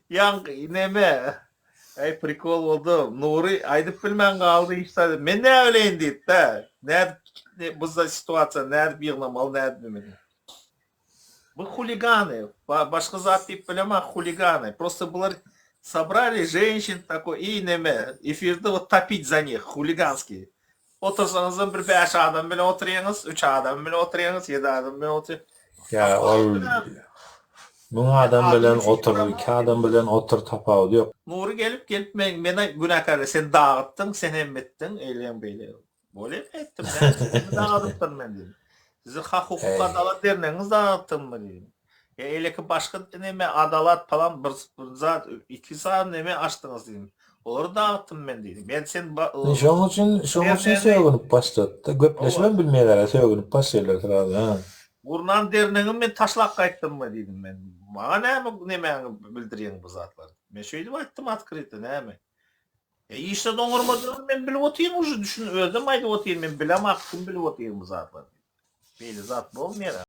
Yan neme? Ay prikol oldu. Nuri aydıp bilmen kaldı işte. Men ne öyleyim deyip de. Ne bu situatsiya ne bir normal ne bilmedim. Bu хулиганы. Başka zat deyip bilema хулиганы. Просто bunlar собрали женщин такой и neme. Эфирde вот топить за них. Хулиганский. Otursanız bir 5 adam bile oturuyorsunuz, 3 adam bile oturuyorsunuz, 7 adam bile oturuyorsunuz. Ya ol bu adam bilen otur, iki adam bilen otur tapağı yok. Nuri gelip mena günahkar sen dağıttın, sen emmettin, eyleyen beyleyen. Böyle mi ettim ben? Seni dağıttım ben dedim. Sizin hak hukuk adalet derneğiniz dağıttın mı dedim. Ya öyle ki başka neme adalet falan bir zat, iki saat neme açtınız dedim. Onları dağıttım ben dedim. Ben sen Şoň üçin söýünüp başladı. Göpleşmem bilmeýärler, söýünüp başlaýarlar sırada. Ha. Urnan derneğim men taşlak kayttım mı dedim ben. Bana neme bildiriyen bu zatlar. Ben şöyle ayttım atkırıydı neme. İşte doňurmadygyny men bilip otyrum уже düşün özüm aýdyp otyrum men bilem aktym bilip otyrum bu zatlar. Beýle zat bolmaýar.